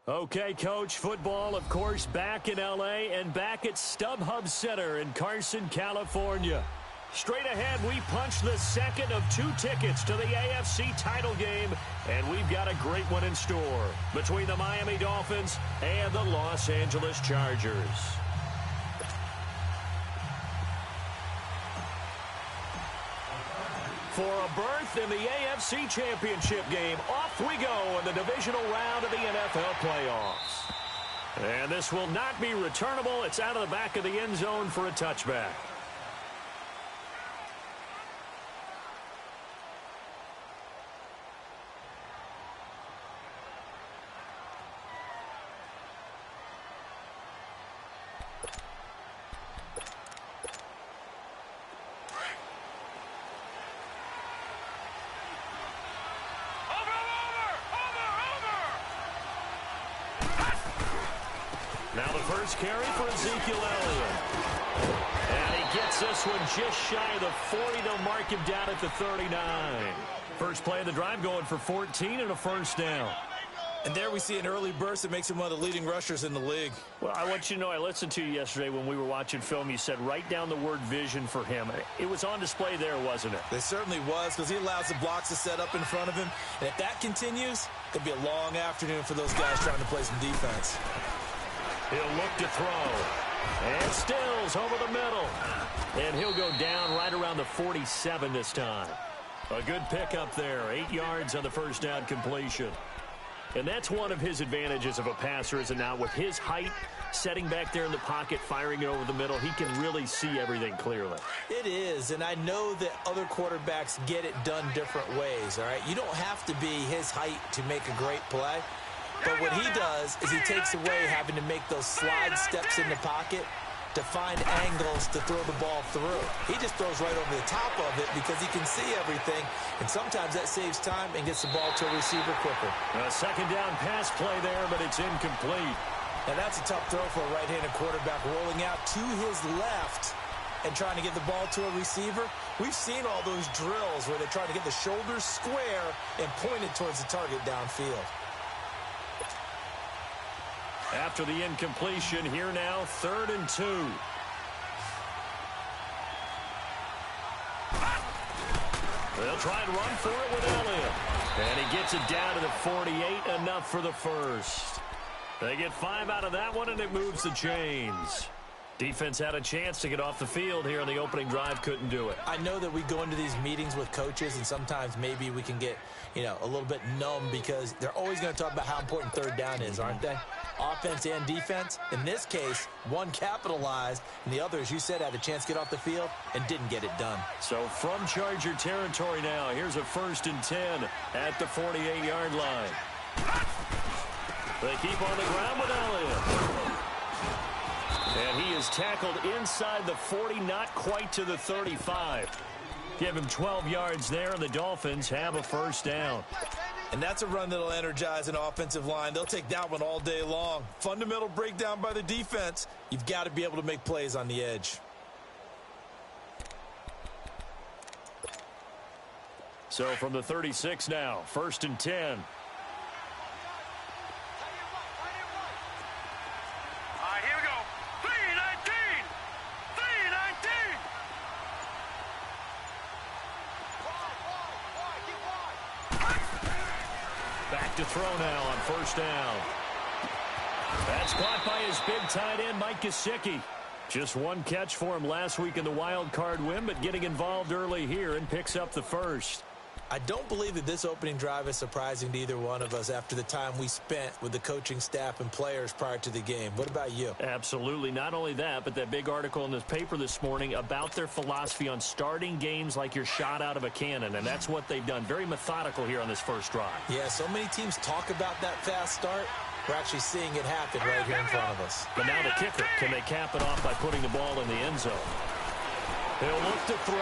Okay, Coach, football, of course, back in L.A. and back at StubHub Center in Carson, California. Straight ahead, we punch the second of 2 tickets to the AFC title game, and we've got a great one in store between the Miami Dolphins and the Los Angeles Chargers. For a berth in the AFC Championship game, off we go in the divisional round of the NFL playoffs. And this will not be returnable. It's out of the back of the end zone for a touchback. Now the first carry for Ezekiel Elliott. And he gets this one just shy of the 40. They'll mark him down at the 39. First play of the drive going for 14 and a first down. And there we see an early burst that makes him one of the leading rushers in the league. Well, I want you to know, I listened to you yesterday when we were watching film. You said write down the word vision for him. It was on display there, wasn't it? It certainly was, because he allows the blocks to set up in front of him. And if that continues, it'll be a long afternoon for those guys trying to play some defense. He'll look to throw. And Stills over the middle. And he'll go down right around the 47 this time. A good pickup there. 8 yards on the first down completion. And that's one of his advantages of a passer, is it not? With his height, setting back there in the pocket, firing it over the middle, he can really see everything clearly. It is, and I know that other quarterbacks get it done different ways, all right? You don't have to be his height to make a great play. But what he does is he takes away having to make those slide steps in the pocket to find angles to throw the ball through. He just throws right over the top of it because he can see everything, and sometimes that saves time and gets the ball to a receiver quicker. A second down pass play there, but it's incomplete. Now that's a tough throw for a right-handed quarterback, rolling out to his left and trying to get the ball to a receiver. We've seen all those drills where they're trying to get the shoulders square and pointed towards the target downfield. After the incompletion, here now, 3rd and 2. They'll try and run for it with Elliott. And he gets it down to the 48, enough for the first. They get 5 out of that one, and it moves the chains. Defense had a chance to get off the field here on the opening drive, couldn't do it. I know that we go into these meetings with coaches, and sometimes maybe we can get, a little bit numb because they're always going to talk about how important 3rd down is, aren't they? Offense and defense. In this case, one capitalized, and the other, as you said, had a chance to get off the field and didn't get it done. So from Charger territory now, here's a 1st and 10 at the 48-yard line. They keep on the ground with Elliott. And he is tackled inside the 40, not quite to the 35. Give him 12 yards there, and the Dolphins have a first down. And that's a run that'll energize an offensive line. They'll take that one all day long. Fundamental breakdown by the defense. You've got to be able to make plays on the edge. So from the 36 now, 1st and 10. To throw now on 1st down. That's caught by his big tight end, Mike Gesicki. Just one catch for him last week in the wild card win, but getting involved early here and picks up the first. I don't believe that this opening drive is surprising to either one of us after the time we spent with the coaching staff and players prior to the game. What about you? Absolutely. Not only that, but that big article in this paper this morning about their philosophy on starting games like you're shot out of a cannon, and that's what they've done. Very methodical here on this first drive. Yeah, so many teams talk about that fast start. We're actually seeing it happen right here in front of us. But now the kicker. Can they cap it off by putting the ball in the end zone? He'll look to throw.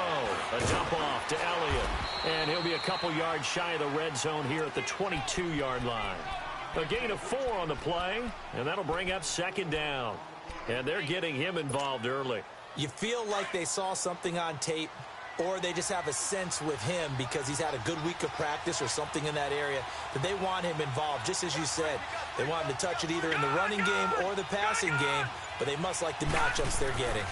A dump off to Elliott. And he'll be a couple yards shy of the red zone here at the 22-yard line. A gain of 4 on the play, and that'll bring up 2nd down. And they're getting him involved early. You feel like they saw something on tape or they just have a sense with him because he's had a good week of practice or something in that area that they want him involved. Just as you said, they want him to touch it either in the running game or the passing game, but they must like the matchups they're getting.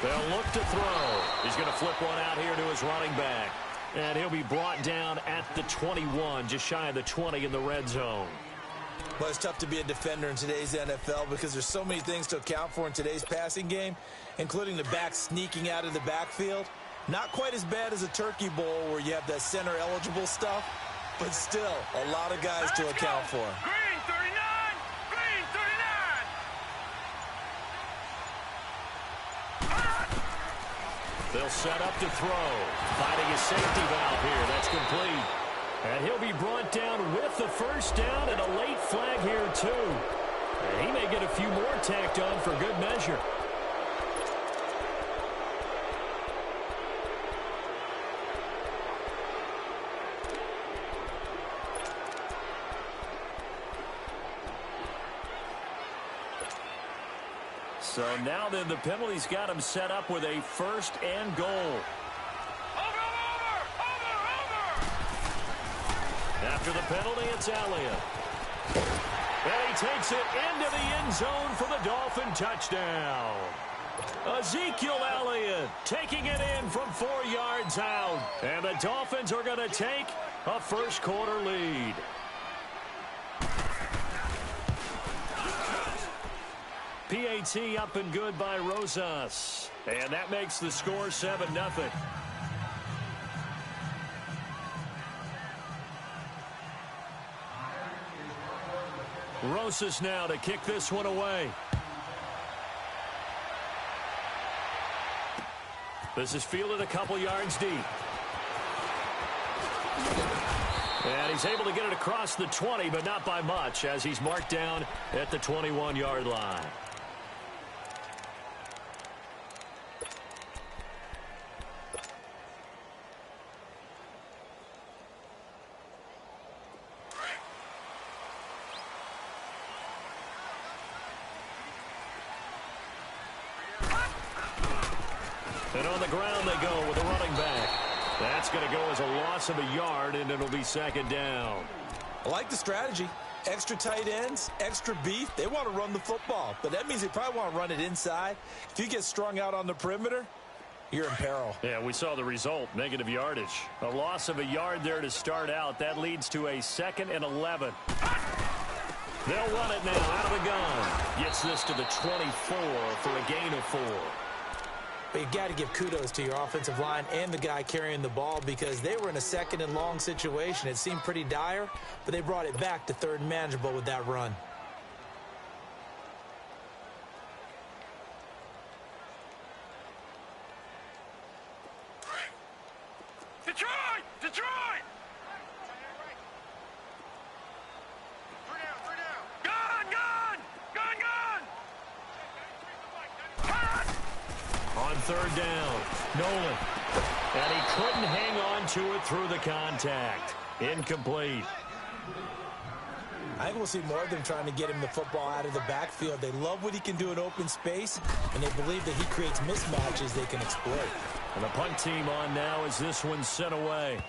They'll look to throw. He's going to flip one out here to his running back. And he'll be brought down at the 21, just shy of the 20 in the red zone. Well, it's tough to be a defender in today's NFL because there's so many things to account for in today's passing game, including the back sneaking out of the backfield. Not quite as bad as a turkey bowl where you have that center-eligible stuff, but still a lot of guys to account for. Green 39! Green 39! They'll set up to throw. Finding a safety valve here. That's complete. And he'll be brought down with the first down and a late flag here, too. And he may get a few more tacked on for good measure. So now then the penalty's got him set up with a first and goal. Over! After the penalty, it's Elliott. And he takes it into the end zone for the Dolphin touchdown. Ezekiel Elliott taking it in from 4 yards out. And the Dolphins are going to take a first quarter lead. PAT up and good by Rosas. And that makes the score 7-0. Rosas now to kick this one away. This is fielded a couple yards deep. And he's able to get it across the 20, but not by much, as he's marked down at the 21-yard line. And on the ground they go with a running back. That's going to go as a loss of a yard, and it'll be second down. I like the strategy. Extra tight ends, extra beef. They want to run the football, but that means they probably want to run it inside. If you get strung out on the perimeter, you're in peril. Yeah, we saw the result, negative yardage. A loss of a yard there to start out. That leads to a 2nd and 11. They'll run it now out of the gun. Gets this to the 24 for a gain of 4. But you got to give kudos to your offensive line and the guy carrying the ball because they were in a 2nd and long situation. It seemed pretty dire, but they brought it back to 3rd and manageable with that run. Detroit! Detroit! 3 down. Gun! On 3rd down, Nolan. And he couldn't hang on to it through the contact. Incomplete. I think we'll see more of them trying to get him the football out of the backfield. They love what he can do in open space, and they believe that he creates mismatches they can exploit. And the punt team on now as this one's sent away.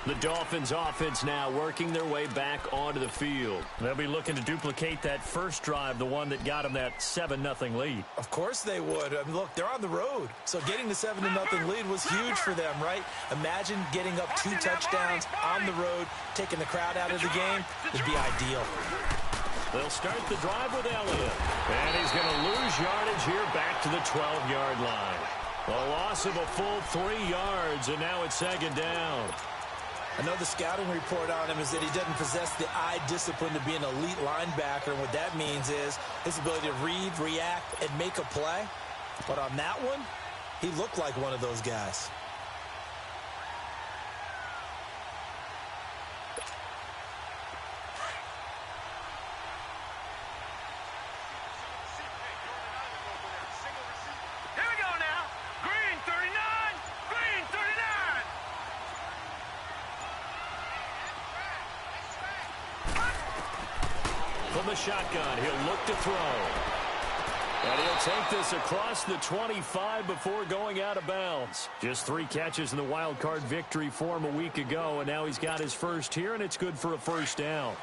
The Dolphins offense now working their way back onto the field. They'll be looking to duplicate that first drive, the one that got them that 7-0 lead. Of course they would. I mean, look, they're on the road. So getting the 7-0 lead was huge for them, right? Imagine getting up 2 touchdowns on the road, taking the crowd out of the game would be ideal. They'll start the drive with Elliott. And he's going to lose yardage here back to the 12-yard line. A loss of a full 3 yards, and now it's 2nd down. I know the scouting report on him is that he doesn't possess the eye discipline to be an elite linebacker. And what that means is his ability to read, react, and make a play. But on that one, he looked like one of those guys. Here we go now. Green 39. Green 39. From the shotgun, he'll look to throw. And he'll take this across the 25 before going out of bounds. Just 3 catches in the wild card victory for him a week ago, and now he's got his first here, and it's good for a first down.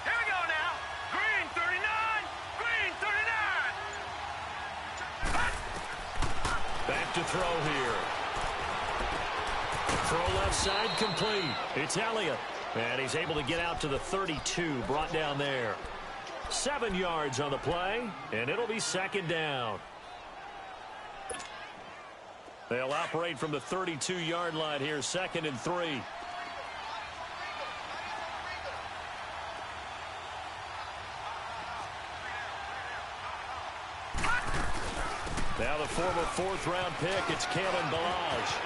Here we go now. Green 39. Green 39. Back to throw here. Throw left side complete. It's Elliott. And he's able to get out to the 32, brought down there. 7 yards on the play, and it'll be second down. They'll operate from the 32-yard line here, 2nd and 3. Now the former 4th-round pick, it's Kalen Ballage.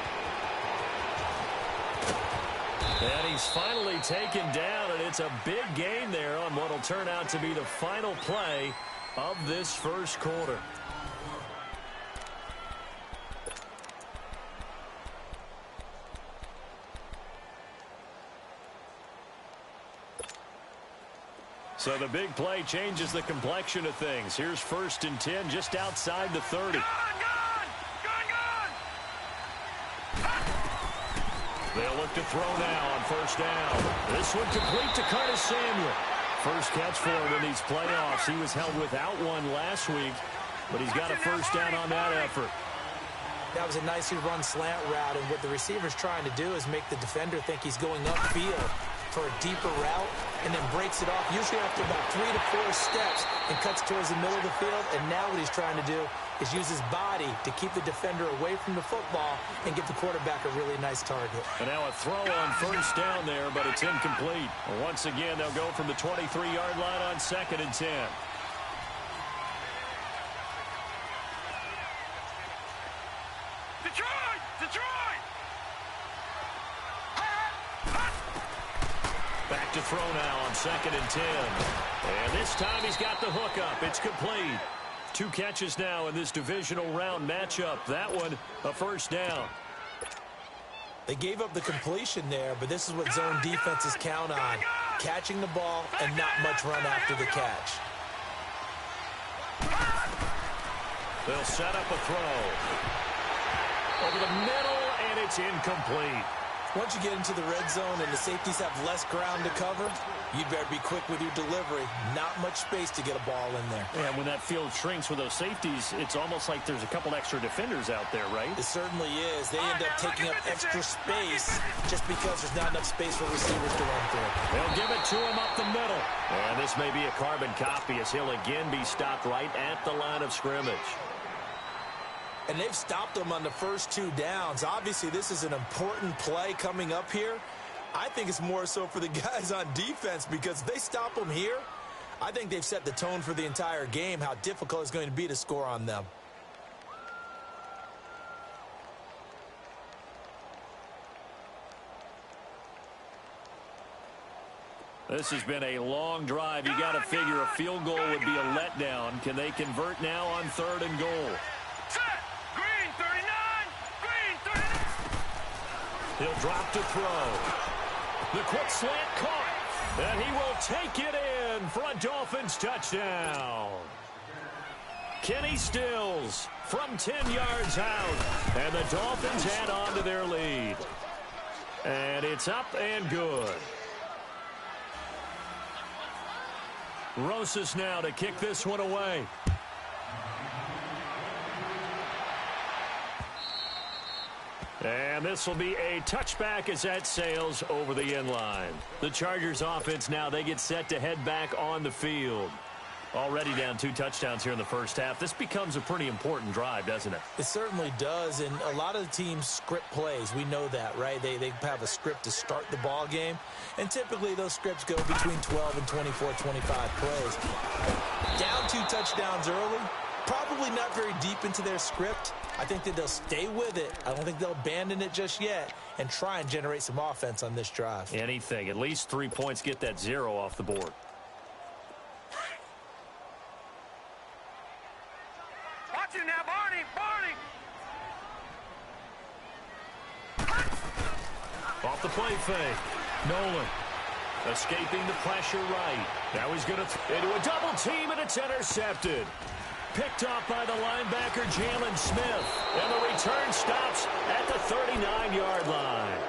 And he's finally taken down, and it's a big gain there on what will turn out to be the final play of this first quarter. So the big play changes the complexion of things. Here's 1st and 10 just outside the 30. They'll look to throw now on 1st down. This one complete to Curtis Samuel. First catch for him in these playoffs. He was held without one last week, but he's got a first down on that effort. That was a nicely run slant route, and what the receiver's trying to do is make the defender think he's going upfield for a deeper route, and then breaks it off, usually after about 3 to 4 steps, and cuts towards the middle of the field. And now what he's trying to do is use his body to keep the defender away from the football and give the quarterback a really nice target. And now a throw on 1st down there, but it's incomplete. Once again, they'll go from the 23-yard line on 2nd and 10. Detroit! Detroit! Back to throw now on 2nd and 10. And this time he's got the hookup. It's complete. 2 catches now in this divisional round matchup. That one, a first down. They gave up the completion there, but this is what zone defenses count on. Catching the ball and not much run after the catch. They'll set up a throw. Over the middle, and it's incomplete. Once you get into the red zone and the safeties have less ground to cover, you better be quick with your delivery. Not much space to get a ball in there. And when that field shrinks with those safeties, it's almost like there's a couple extra defenders out there, right? It certainly is. They end up taking up extra space just because there's not enough space for receivers to run through. They'll give it to him up the middle. And this may be a carbon copy as he'll again be stopped right at the line of scrimmage. And they've stopped them on the first 2 downs. Obviously, this is an important play coming up here. I think it's more so for the guys on defense, because if they stop them here, I think they've set the tone for the entire game, how difficult it's going to be to score on them. This has been a long drive. You got to figure a field goal would be a letdown. Can they convert now on 3rd and goal? Green 39. Green 39. He'll drop to throw. The quick slant caught. And he will take it in for a Dolphins touchdown. Kenny Stills from 10 yards out. And the Dolphins add on to their lead. And it's up and good. Rosas now to kick this one away. And this will be a touchback as that sails over the end line. The Chargers offense now, they get set to head back on the field. Already down 2 touchdowns here in the first half. This becomes a pretty important drive, doesn't it? It certainly does, and a lot of the teams script plays. We know that, right? They have a script to start the ball game, and typically those scripts go between 12 and 24, 25 plays. Down 2 touchdowns early, probably not very deep into their script. I think that they'll stay with it. I don't think they'll abandon it just yet and try and generate some offense on this drive. Anything. At least 3 points, get that 0 off the board. Watch it now, Barney. Barney. Off the play fake. Nolan Escaping the pressure right. Now he's going to into a double team, and it's intercepted. Picked off by the linebacker, Jalen Smith. And the return stops at the 39-yard line.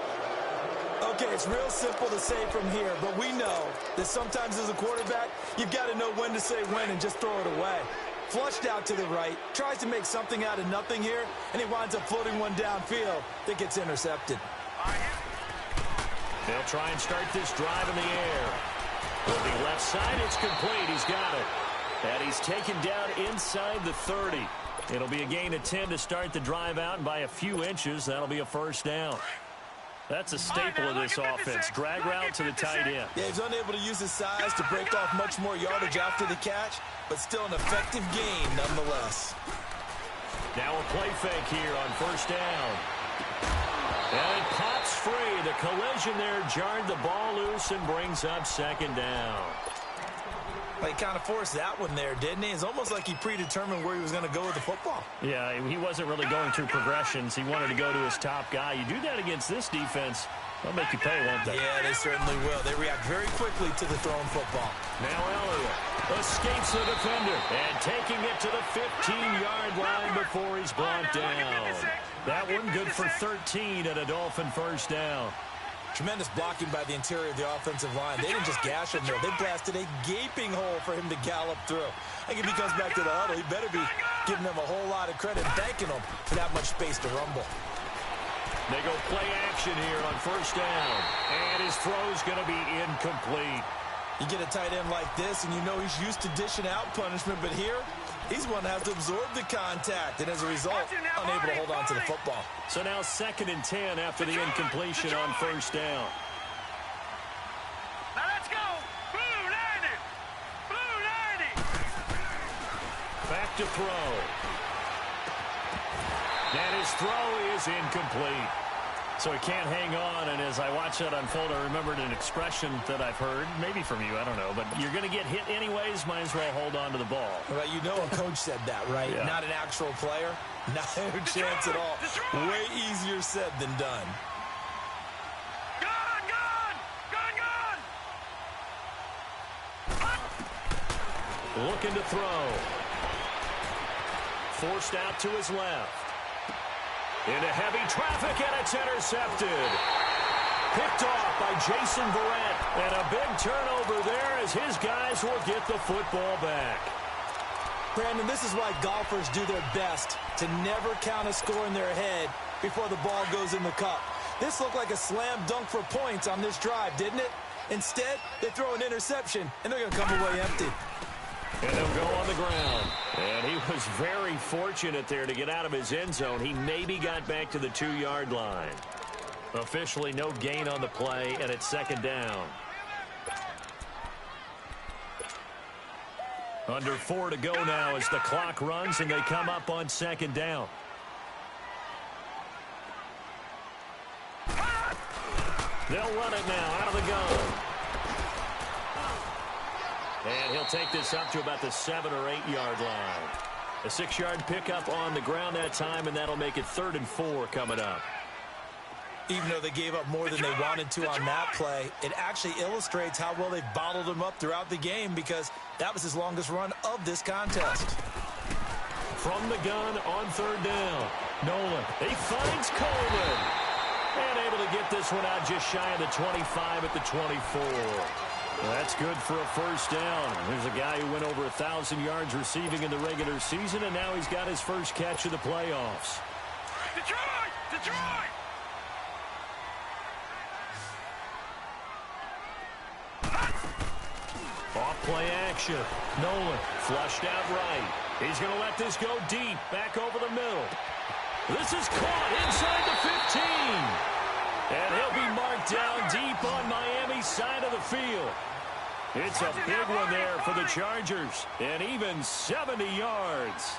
Okay, it's real simple to say from here, but we know that sometimes as a quarterback, you've got to know when to say when and just throw it away. Flushed out to the right, tries to make something out of nothing here, and he winds up floating one downfield that gets intercepted. They'll try and start this drive in the air. On the left side, it's complete. He's got it. And he's taken down inside the 30. It'll be a gain of 10 to start the drive out, and by a few inches, that'll be a first down. That's a staple of this offense. Drag route to the tight end. Yeah, he's unable to use his size to break off much more yardage after the catch, but still an effective gain nonetheless. Now a play fake here on first down. And it pops free. The collision there jarred the ball loose and brings up second down. Well, he kind of forced that one there, didn't he? It's almost like he predetermined where he was going to go with the football. Yeah, he wasn't really going through progressions. He wanted to go to his top guy. You do that against this defense, they'll make you pay, won't they? Yeah, they certainly will. They react very quickly to the thrown football. Now Elliott escapes the defender and taking it to the 15-yard line before he's brought down. That one good for 13 at a Dolphin first down. Tremendous blocking by the interior of the offensive line. They didn't just gash him there. They blasted a gaping hole for him to gallop through. I think if he comes back to the huddle, he better be giving them a whole lot of credit, thanking them for that much space to rumble. They go play action here on first down. And his throw's going to be incomplete. You get a tight end like this, and you know he's used to dishing out punishment, but here, he's one that has to absorb the contact, and as a result, unable to hold on to the football. So now 2nd and 10 after the incompletion on first down. Now let's go. Blue 90. Blue 90. Back to throw. And his throw is incomplete. So he can't hang on, and as I watch that unfold, I remembered an expression that I've heard, maybe from you, I don't know, but you're going to get hit anyways, might as well hold on to the ball. Well, you know a coach said that, right? Yeah. Not an actual player. No chance at all. Way easier said than done. Gone, gone. Gone, gone. Looking to throw. Forced out to his left. Into heavy traffic, and it's intercepted. Picked off by Jason Verrett. And a big turnover there as his guys will get the football back. Brandon, this is why golfers do their best to never count a score in their head before the ball goes in the cup. This looked like a slam dunk for points on this drive, didn't it? Instead, they throw an interception, and they're going to come away empty. And they'll go on the ground. And he was very fortunate there to get out of his end zone. He maybe got back to the 2-yard line. Officially no gain on the play, and it's second down. Under 4 to go now as the clock runs, and they come up on second down. They'll run it now out of the gun. And he'll take this up to about the 7- or 8-yard line. A 6-yard pickup on the ground that time, and that'll make it 3rd and 4 coming up. Even though they gave up more than they wanted to on that play, it actually illustrates how well they've bottled him up throughout the game because that was his longest run of this contest. From the gun on 3rd down. Nolan, he finds Coleman. And able to get this one out just shy of the 25 at the 24. Well, that's good for a first down. There's a guy who went over 1,000 yards receiving in the regular season, and now he's got his first catch of the playoffs. Detroit! Detroit! Off play action. Nolan flushed out right. He's going to let this go deep, back over the middle. This is caught inside the 15. And he'll be marked down deep on Miami's side of the field. It's a big one there for the Chargers, and even 70 yards.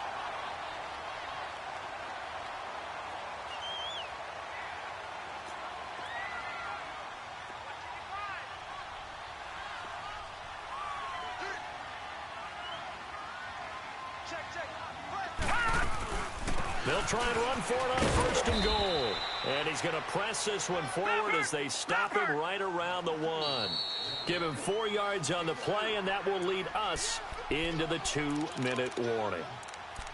They'll try and run for it on 1st and goal. And he's going to press this one forward as they stop him right around the 1. Give him 4 yards on the play, and that will lead us into the 2-minute warning.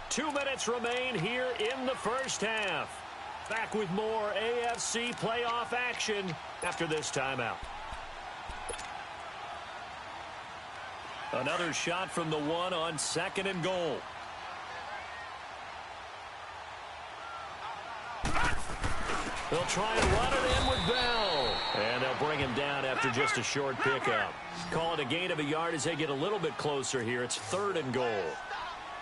2 minutes remain here in the first half. Back with more AFC playoff action after this timeout. Another shot from the 1 on 2nd and goal. They'll try and run it in with Bell. And they'll bring him down after just a short pickup. Call it a gain of a yard as they get a little bit closer here. It's 3rd and goal.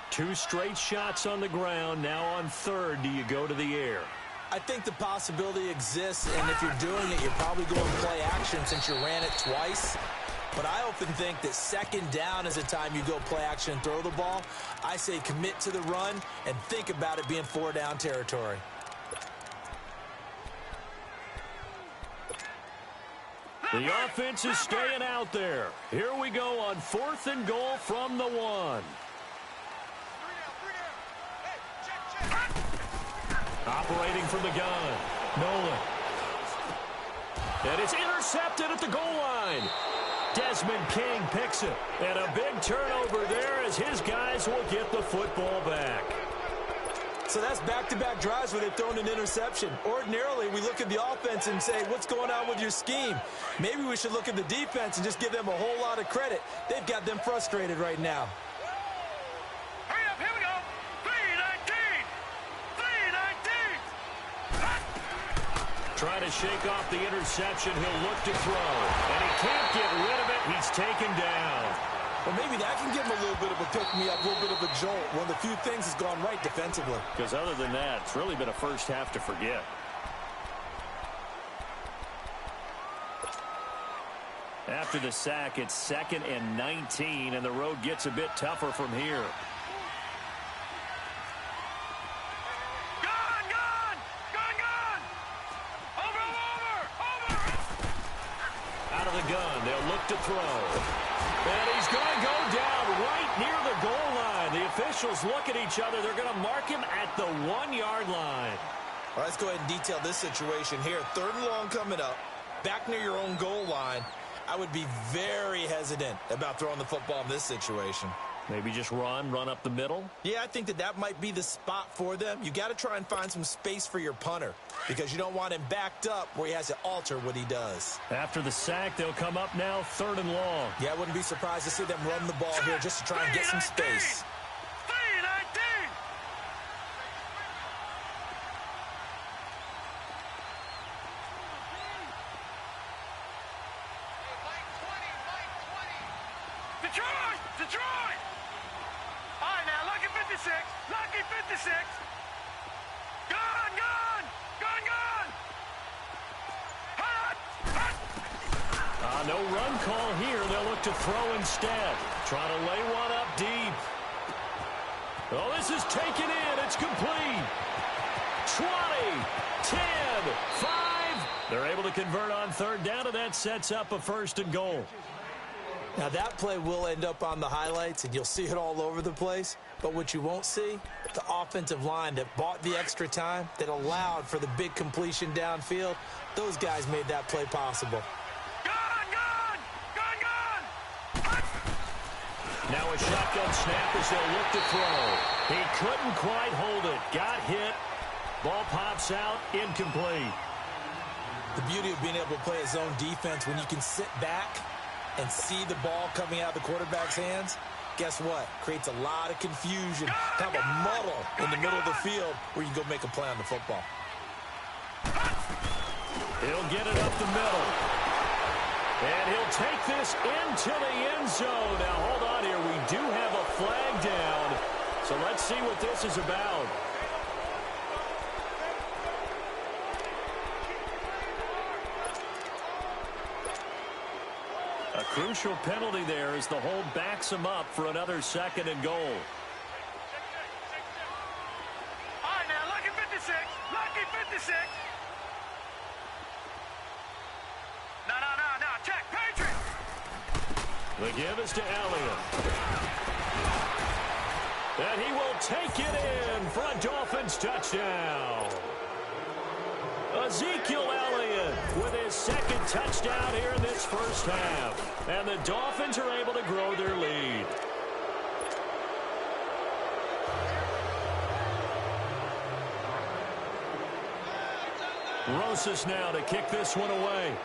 2 straight shots on the ground. Now on 3rd, do you go to the air? I think the possibility exists, and if you're doing it, you're probably going to play action since you ran it twice. But I often think that 2nd down is a time you go play action and throw the ball. I say commit to the run and think about it being 4-down territory. The offense is staying out there. Here we go on 4th and goal from the 1. Operating from the gun. Nolan. And it's intercepted at the goal line. Desmond King picks it. And a big turnover there as his guys will get the football back. So that's back-to-back drives where they've thrown an interception. Ordinarily, we look at the offense and say, what's going on with your scheme? Maybe we should look at the defense and just give them a whole lot of credit. They've got them frustrated right now. Hurry up, here we go. 3-19. 3-19. Trying to shake off the interception. He'll look to throw. And he can't get rid of it. He's taken down. Well, maybe that can give him a little bit of a pick-me-up, a little bit of a jolt. One of the few things has gone right defensively. Because other than that, it's really been a first half to forget. After the sack, it's 2nd and 19, and the road gets a bit tougher from here. Gun! Over! Out of the gun, they'll look to throw. And he's going to go down right near the goal line. The officials look at each other. They're going to mark him at the 1-yard line. All right, let's go ahead and detail this situation here. 3rd and long coming up, back near your own goal line. I would be very hesitant about throwing the football in this situation. Maybe just run up the middle? Yeah, I think that might be the spot for them. You got to try and find some space for your punter because you don't want him backed up where he has to alter what he does. After the sack, they'll come up now 3rd and long. Yeah, I wouldn't be surprised to see them run the ball here just to try and get some space. 3-19. Detroit! All right, now, lucky 56. Lucky 56. Gun! Hot! No run call here. They'll look to throw instead. Trying to lay one up deep. Oh, this is taken in. It's complete. 20, 10, 5. They're able to convert on 3rd down, and that sets up a 1st and goal. Now, that play will end up on the highlights, and you'll see it all over the place. But what you won't see, the offensive line that bought the extra time, that allowed for the big completion downfield, those guys made that play possible. Gun! Now a shotgun snap as they'll look to throw. He couldn't quite hold it. Got hit. Ball pops out. Incomplete. The beauty of being able to play a zone defense when you can sit back and see the ball coming out of the quarterback's hands, guess what? Creates a lot of confusion, kind of a muddle in the middle of the field where you can go make a play on the football. He'll get it up the middle. And he'll take this into the end zone. Now, hold on here. We do have a flag down. So let's see what this is about. A crucial penalty there as the hold backs him up for another 2nd and goal. All right, now, lucky 56. Lucky 56. No. Check. Patriot. The give is to Elliott. And he will take it in for a Dolphins touchdown. Ezekiel Elliott with his second touchdown here in this first half. And the Dolphins are able to grow their lead. Rosas now to kick this one away.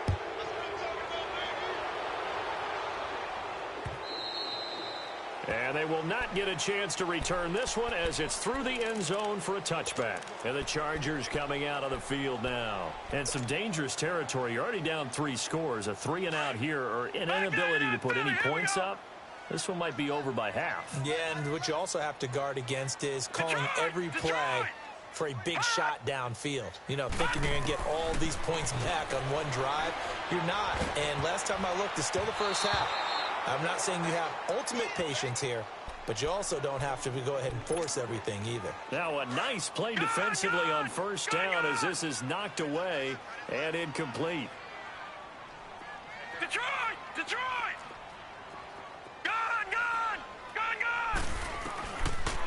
And they will not get a chance to return this one as it's through the end zone for a touchback. And the Chargers coming out of the field now. And some dangerous territory. You're already down 3 scores. A 3-and-out here or an inability to put any points up. This one might be over by half. Yeah, and what you also have to guard against is calling every play for a big shot downfield. You know, thinking you're going to get all these points back on one drive. You're not. And last time I looked, it's still the first half. I'm not saying you have ultimate patience here, but you also don't have to go ahead and force everything either. Now a nice play defensively on first down as this is knocked away and incomplete. Detroit! Detroit! Gone!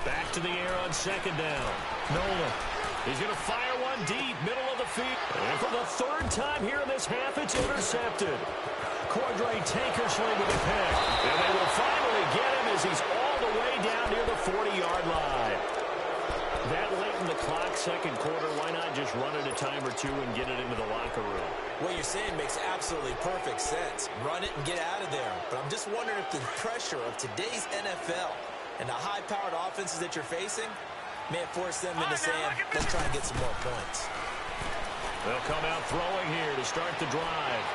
Back to the air on second down. Nolan. He's going to fire one deep, middle of the field. And for the third time here in this half, it's intercepted. Cordray Tankersley with a pick. And they will finally get him as he's all the way down near the 40-yard line. That late in the clock, second quarter, why not just run it a time or two and get it into the locker room? What you're saying makes absolutely perfect sense. Run it and get out of there. But I'm just wondering if the pressure of today's NFL and the high-powered offenses that you're facing may have forced them into saying, let's try and get some more points. They'll come out throwing here to start the drive.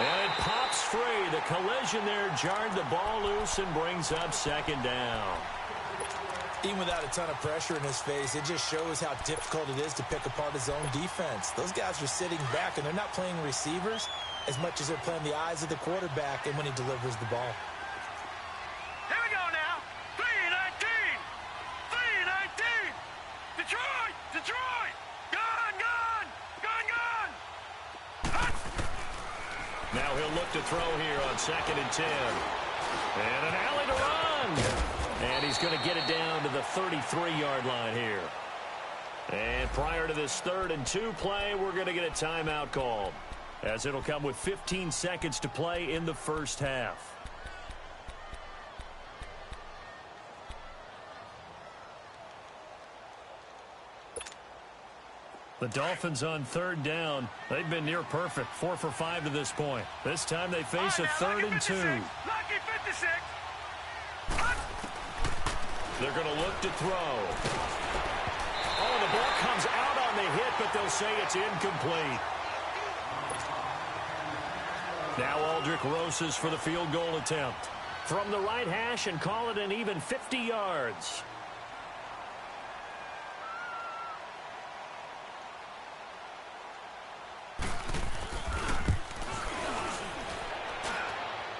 And it pops free. The collision there jarred the ball loose and brings up second down. Even without a ton of pressure in his face, it just shows how difficult it is to pick apart his own defense. Those guys are sitting back, and they're not playing receivers as much as they're playing the eyes of the quarterback and when he delivers the ball. Here we go now. 3-19. Detroit! Detroit! Gone! Now he'll look to throw here on 2nd and 10. And an alley to run. And he's going to get it down to the 33-yard line here. And prior to this 3rd and 2 play, we're going to get a timeout called, as it'll come with 15 seconds to play in the first half. The Dolphins on 3rd down. They've been near perfect, 4 for 5 to this point. This time they face a 3rd and 2. Lucky 56. They're going to look to throw. Oh, the ball comes out on the hit, but they'll say it's incomplete. Now Aldrick Rosas for the field goal attempt. From the right hash and call it an even 50 yards.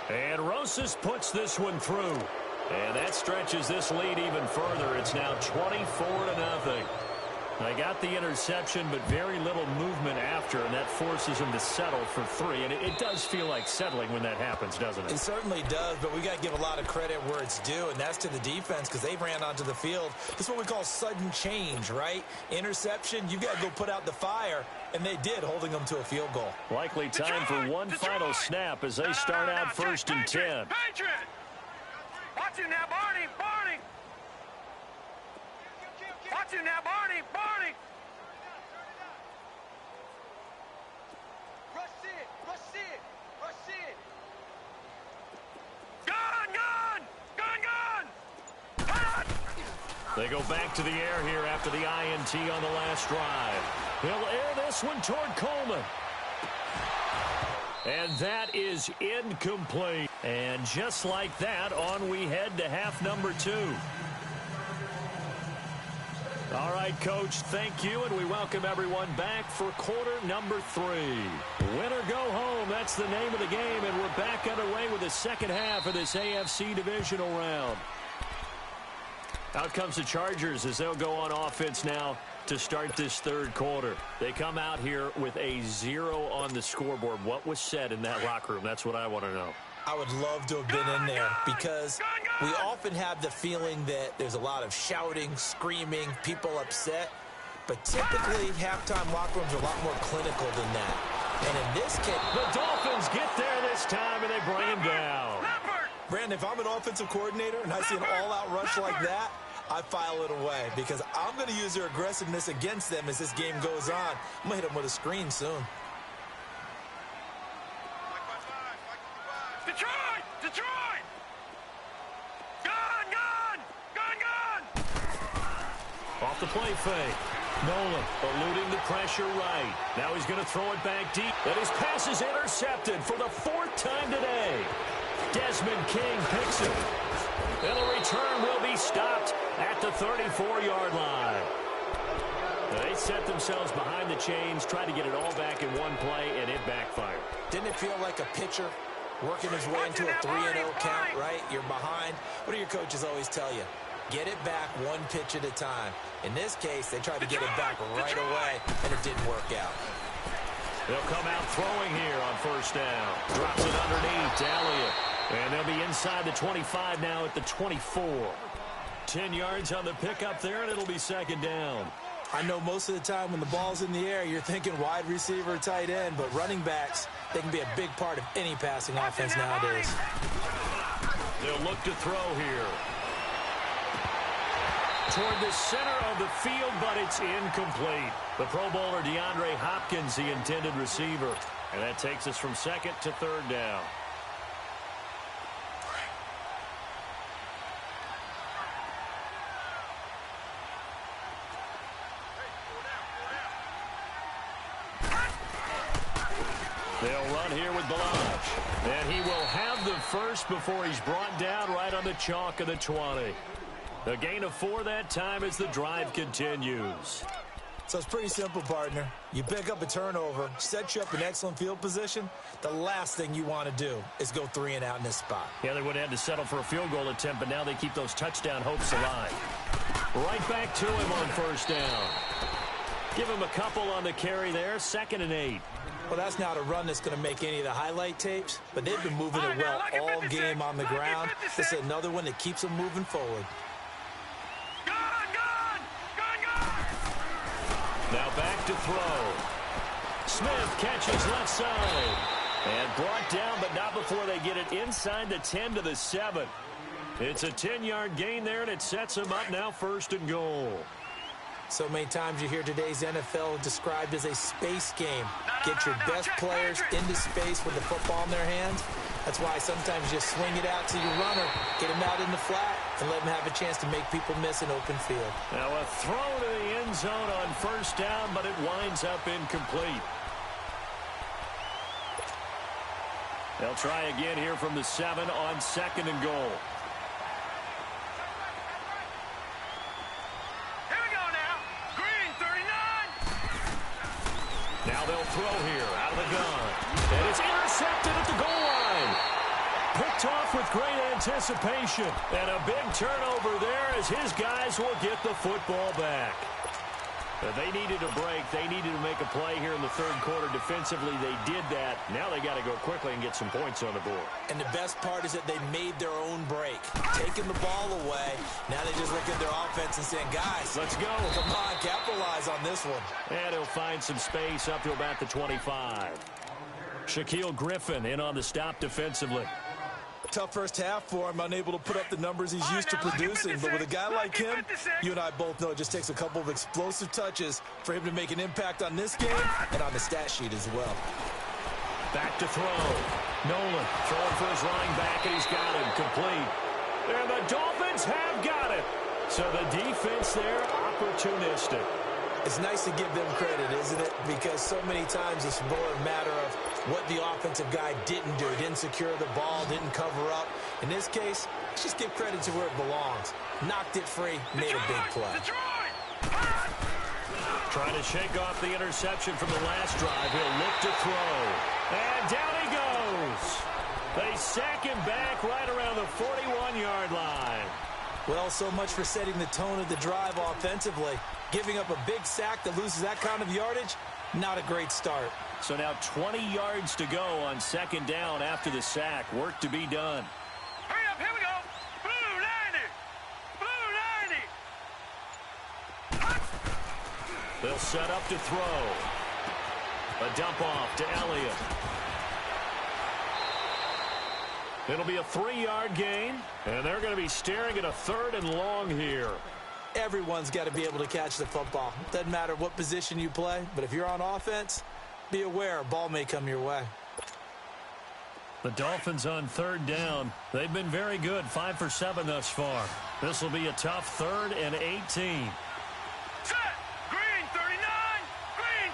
And Rosas puts this one through. And that stretches this lead even further. It's now 24-0. They got the interception, but very little movement after, and that forces them to settle for 3. And it does feel like settling when that happens, doesn't it? It certainly does, but we got to give a lot of credit where it's due, and that's to the defense because they ran onto the field. This is what we call sudden change, right? Interception, you got to go put out the fire, and they did, holding them to a field goal. Likely time for one final snap as they start out 1st and 10. Patriot! Watch him now, Barney! Watch him now, Barney! Rush it! Gone! They go back to the air here after the INT on the last drive. He'll air this one toward Coleman. And that is incomplete. And just like that, on we head to half number 2. All right, Coach, thank you, and we welcome everyone back for quarter number 3. Win or go home, that's the name of the game, and we're back underway with the second half of this AFC divisional round. Out comes the Chargers as they'll go on offense now to start this 3rd quarter. They come out here with a 0 on the scoreboard. What was said in that locker room? That's what I want to know. I would love to have been in there because we often have the feeling that there's a lot of shouting, screaming, people upset. But typically, halftime locker rooms are a lot more clinical than that. And in this case, the Dolphins get there this time, and they bring him down. Brandon, if I'm an offensive coordinator and I see an all-out rush like that, I file it away because I'm going to use their aggressiveness against them as this game goes on. I'm going to hit them with a screen soon. Detroit! Detroit! Gone! Gone! Gone! Gone! Off the play fake. Nolan eluding the pressure right. Now he's going to throw it back deep. And his pass is intercepted for the 4th time today. Desmond King picks it. And the return will be stopped at the 34-yard line. They set themselves behind the chains, tried to get it all back in one play, and it backfired. Didn't it feel like a pitcher working his way into a 3-0 count, right? You're behind. What do your coaches always tell you? Get it back one pitch at a time. In this case, they tried to get it back right away, and it didn't work out. They'll come out throwing here on first down. Drops it underneath to Elliott. And they'll be inside the 25 now at the 24. 10 yards on the pickup there, and it'll be second down. I know most of the time when the ball's in the air, you're thinking wide receiver, tight end, but running backs, they can be a big part of any passing offense nowadays. They'll look to throw here. Toward the center of the field, but it's incomplete. The Pro Bowler DeAndre Hopkins, the intended receiver. And that takes us from second to third down. They'll run here with Balaj. And he will have the first before he's brought down right on the chalk of the 20. A gain of 4 that time as the drive continues. So it's pretty simple, partner. You pick up a turnover, set you up in excellent field position. The last thing you want to do is go 3 and out in this spot. Yeah, they would have had to settle for a field goal attempt, but now they keep those touchdown hopes alive. Right back to him on first down. Give him a couple on the carry there, 2nd and 8. Well, that's not a run that's going to make any of the highlight tapes, but they've been moving it well all game on the ground. This is another one that keeps them moving forward. Now back to throw. Smith catches left side. And brought down, but not before they get it inside the 10 to the 7. It's a 10-yard gain there, and it sets them up now 1st and goal. So many times you hear today's NFL described as a space game. Get your best players into space with the football in their hands. That's why sometimes you swing it out to your runner, get him out in the flat, and let him have a chance to make people miss an open field. Now a throw to the end zone on first down, but it winds up incomplete. They'll try again here from the 7 on 2nd and goal. Here we go now. Green, 39. Now they'll throw here out of the gun. And it's intercepted at the goal line. Picked off with great anticipation. And a big turnover there as his guys will get the football back. They needed a break. They needed to make a play here in the 3rd quarter. Defensively, they did that. Now they got to go quickly and get some points on the board. And the best part is that they made their own break. Taking the ball away. Now they just look at their offense and saying, guys, let's go. Come on, capitalize on this one. And he'll find some space up to about the 25. Shaquille Griffin in on the stop defensively. Tough first half for him, unable to put up the numbers he's used to producing. But with a guy like him, you and I both know it just takes a couple of explosive touches for him to make an impact on this game and on the stat sheet as well. Back to throw. Nolan throwing for his running back, and he's got him complete. And the Dolphins have got it. So the defense there, opportunistic. It's nice to give them credit, isn't it? Because so many times it's more a matter of what the offensive guy didn't do. He didn't secure the ball, didn't cover up. In this case, let's just give credit to where it belongs. Knocked it free, made a big play. Trying to shake off the interception from the last drive. He'll look to throw. And down he goes. They sack him back right around the 41-yard line. Well, so much for setting the tone of the drive offensively. Giving up a big sack that loses that kind of yardage, not a great start. So now 20 yards to go on 2nd down after the sack. Work to be done. Hurry up, here we go. Blue 90. Blue 90. They'll set up to throw. A dump off to Elliott. It'll be a 3-yard gain, and they're going to be staring at a 3rd and long here. Everyone's got to be able to catch the football. Doesn't matter what position you play, but if you're on offense, be aware a ball may come your way. The Dolphins on 3rd down. They've been very good, 5 for 7 thus far. This will be a tough 3rd and 18. Set. Green 39. Green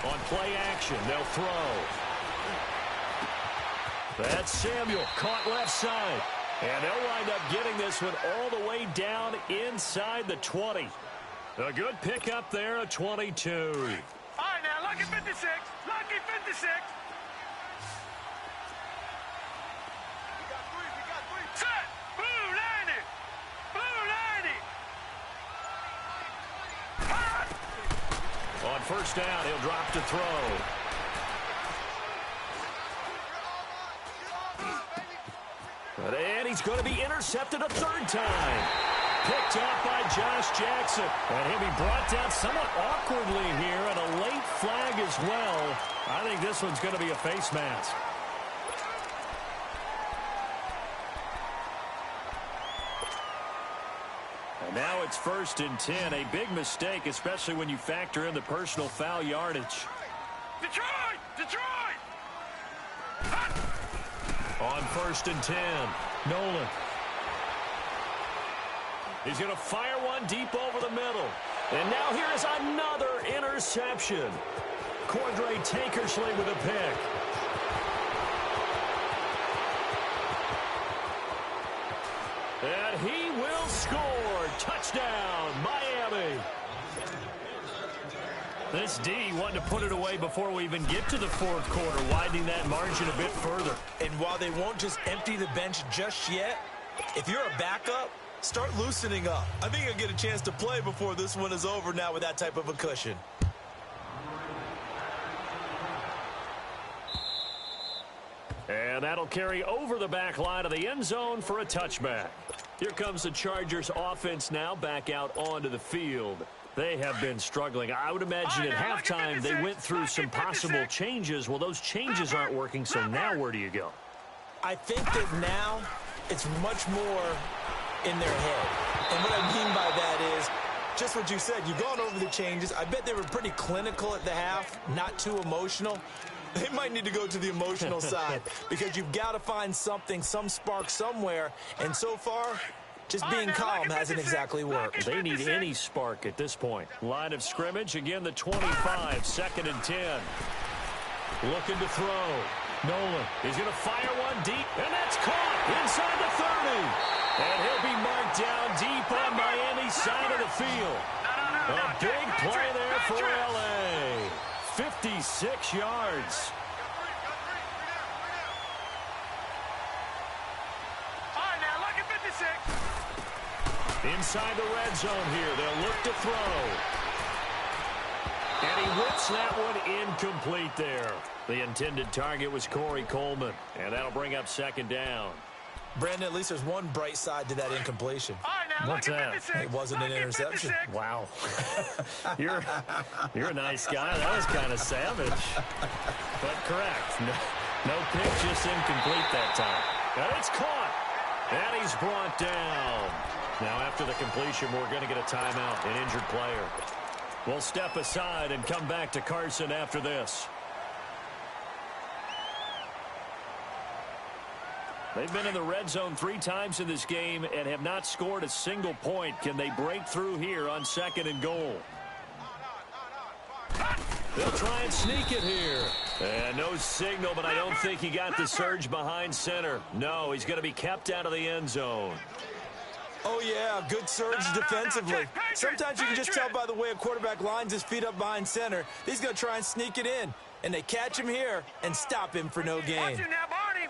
39. On play action, they'll throw. That's Samuel, caught left side. And they'll wind up getting this one all the way down inside the 20. A good pickup there, a 22. All right, now, lucky 56. Lucky 56. Set. Blue 90. Blue 90. On 1st down, he'll drop to throw. And he's going to be intercepted a 3rd time. Picked up by Josh Jackson. And he'll be brought down somewhat awkwardly here, and a late flag as well. I think this one's going to be a face mask. And now it's 1st and 10. A big mistake, especially when you factor in the personal foul yardage. Detroit! Detroit! On 1st and 10, Nolan. He's going to fire one deep over the middle. And now here is another interception. Cordray Tankersley with a pick. And he will score. Touchdown, Miami. This D wanting to put it away before we even get to the 4th quarter, widening that margin a bit further. And while they won't just empty the bench just yet, if you're a backup, start loosening up. I think I'll get a chance to play before this one is over now with that type of a cushion. And that'll carry over the back line of the end zone for a touchback. Here comes the Chargers offense now back out onto the field. They have been struggling. I would imagine at halftime they went through some possible changes. Well, those changes aren't working, so now where do you go? I think that now it's much more in their head. And what I mean by that is just what you said. You've gone over the changes. I bet they were pretty clinical at the half, not too emotional. They might need to go to the emotional side because you've got to find something, some spark somewhere. And so far, just being calm hasn't exactly worked. They need any spark at this point. Line of scrimmage, again the 25, 2nd and 10. Looking to throw. Nolan, he's going to fire one deep, and that's caught inside the 30. And he'll be marked down deep on Miami's side of the field. A big play there for L.A. 56 yards. All right, now, lucky 56. Inside the red zone here, they'll look to throw. And he whips that one incomplete there. The intended target was Corey Coleman, and that'll bring up 2nd down. Brandon, at least there's one bright side to that incompletion. All right, now, What's lucky that? 56. It wasn't an Lucky interception. 56. Wow. You're a nice guy. That was kind of savage. But correct. No pick, just incomplete that time. And it's caught. And he's brought down. Now after the completion, we're going to get a timeout, an injured player. We'll step aside and come back to Carson after this. They've been in the red zone 3 times in this game and have not scored a single point. Can they break through here on 2nd and goal? They'll try and sneak it here. And no signal, but I don't think he got the surge behind center. No, he's going to be kept out of the end zone. Oh, yeah, good surge defensively. Sometimes you can just tell by the way a quarterback lines his feet up behind center. He's going to try and sneak it in. And they catch him here and stop him for no gain. Watch him now, Barney.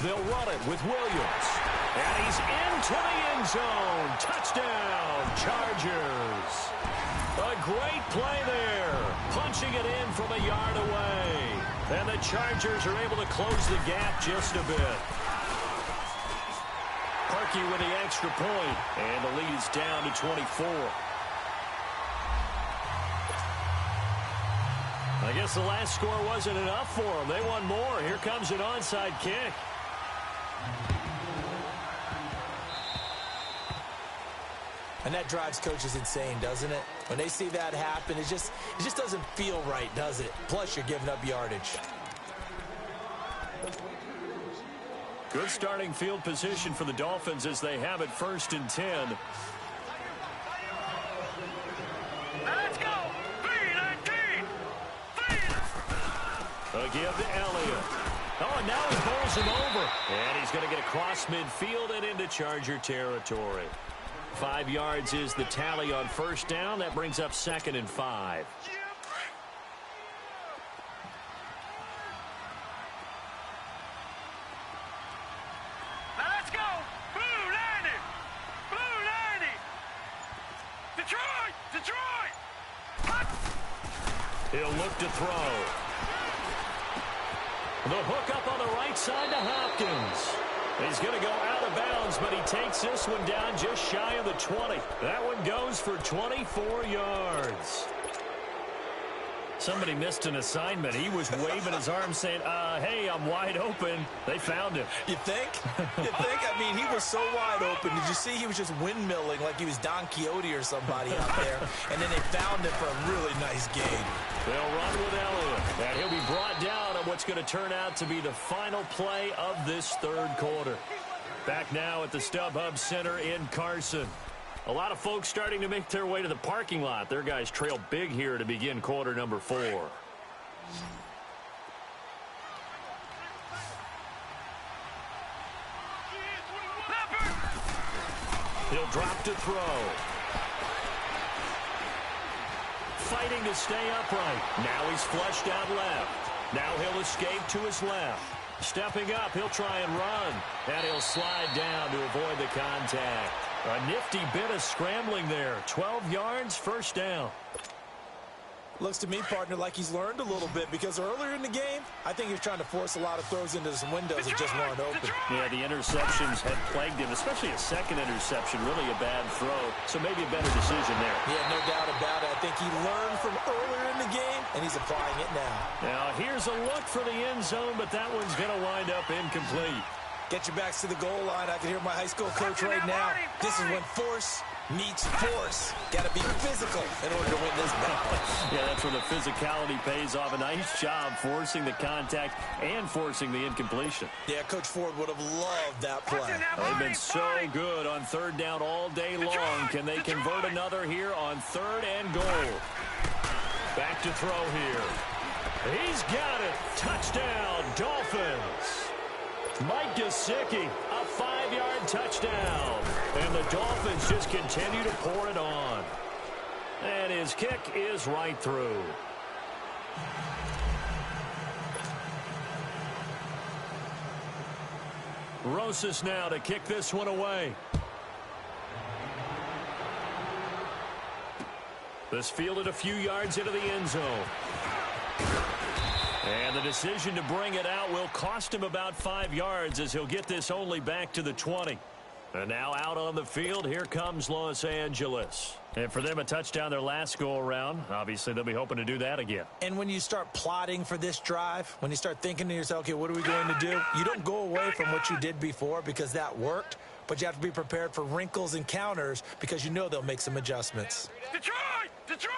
They'll run it with Williams. And he's into the end zone. Touchdown, Chargers. A great play there. Punching it in from a yard away. And the Chargers are able to close the gap just a bit. Parkey with the extra point, and the lead is down to 24. I guess the last score wasn't enough for them. They won more. Here comes an onside kick. And that drives coaches insane, doesn't it? When they see that happen, it just doesn't feel right, does it? Plus, you're giving up yardage. Good starting field position for the Dolphins as they have it 1st and 10. Let's go. 3-19. A give to Elliott. Oh, and now he bowls him over. And he's going to get across midfield and into Charger territory. 5 yards is the tally on 1st down. That brings up 2nd and 5. Let's go. Blue 90. Blue 90. Detroit. Detroit. He'll look to throw. The hook up on the right side to Hopkins. He's going to go out of bounds, but he takes this one down just shy of the 20. That one goes for 24 yards. Somebody missed an assignment. He was waving his arm saying, hey, I'm wide open. They found him. You think? You think? I mean, he was so wide open. Did you see he was just windmilling like he was Don Quixote or somebody out there? And then they found him for a really nice gain. They'll run with Elliott. And he'll be brought down on what's going to turn out to be the final play of this 3rd quarter. Back now at the StubHub Center in Carson. A lot of folks starting to make their way to the parking lot. Their guys trail big here to begin quarter number 4. He'll drop to throw. Fighting to stay upright. Now he's flushed out left. Now he'll escape to his left. Stepping up, he'll try and run. And he'll slide down to avoid the contact. A nifty bit of scrambling there. 12 yards, 1st down. Looks to me, partner, like he's learned a little bit because earlier in the game, I think he was trying to force a lot of throws into some windows that just weren't open. Yeah, the interceptions had plagued him, especially a second interception, really a bad throw. So maybe a better decision there. Yeah, no doubt about it. I think he learned from earlier in the game, and he's applying it now. Now, here's a look for the end zone, but that one's going to wind up incomplete. Get your backs to the goal line. I can hear my high school coach right now. This is when force meets force. Got to be physical in order to win this battle. Yeah, that's where the physicality pays off. A nice job forcing the contact and forcing the incompletion. Yeah, Coach Ford would have loved that play. They've been so good on 3rd down all day long. Can they convert another here on 3rd and goal? Back to throw here. He's got it. Touchdown, Dolphins. Mike Gesicki, a 5-yard touchdown. And the Dolphins just continue to pour it on. And his kick is right through. Rosas now to kick this one away. This fielded a few yards into the end zone. And the decision to bring it out will cost him about 5 yards as he'll get this only back to the 20. And now out on the field, here comes Los Angeles. And for them, a touchdown their last go-around. Obviously, they'll be hoping to do that again. And when you start plotting for this drive, when you start thinking to yourself, okay, what are we going to do? You don't go away from what you did before because that worked, but you have to be prepared for wrinkles and counters because you know they'll make some adjustments. Detroit! Detroit!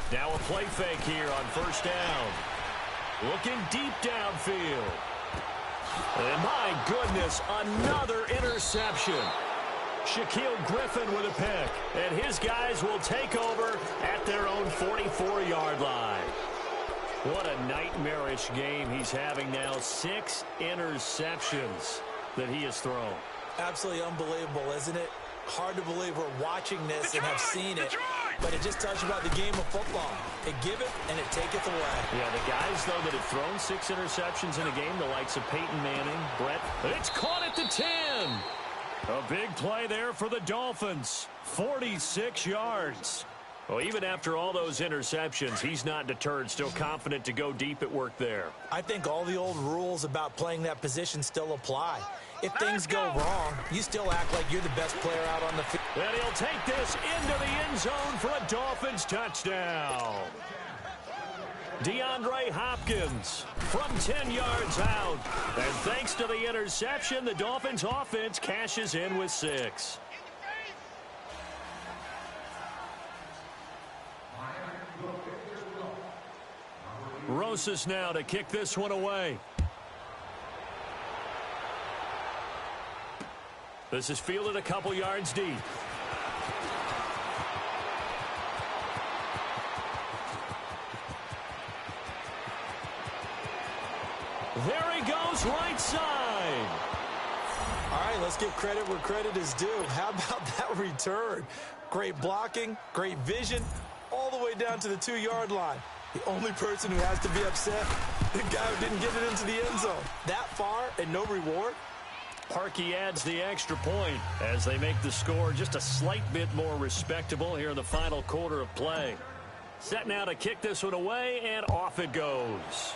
Now a play fake here on 1st down. Looking deep downfield. And my goodness, another interception. Shaquille Griffin with a pick. And his guys will take over at their own 44-yard line. What a nightmarish game he's having now. 6 interceptions that he has thrown. Absolutely unbelievable, isn't it? Hard to believe we're watching this and have seen it. But it just tells you about the game of football. It give it and it taketh away. Yeah, the guys, though, that have thrown 6 interceptions in a game, the likes of Peyton Manning, Brett, it's caught at the 10. A big play there for the Dolphins. 46 yards. Well, even after all those interceptions, he's not deterred, still confident to go deep at work there. I think all the old rules about playing that position still apply. If things go wrong, you still act like you're the best player out on the field. And he'll take this into the end zone for a Dolphins touchdown. DeAndre Hopkins from 10 yards out. And thanks to the interception, the Dolphins offense cashes in with 6. Rosas now to kick this one away. This is fielded a couple yards deep. There he goes, right side. All right, let's give credit where credit is due. How about that return? Great blocking, great vision, all the way down to the 2-yard line. The only person who has to be upset, the guy who didn't get it into the end zone. That far and no reward? Parkey adds the extra point as they make the score just a slight bit more respectable here in the final quarter of play. Set now to kick this one away, and off it goes.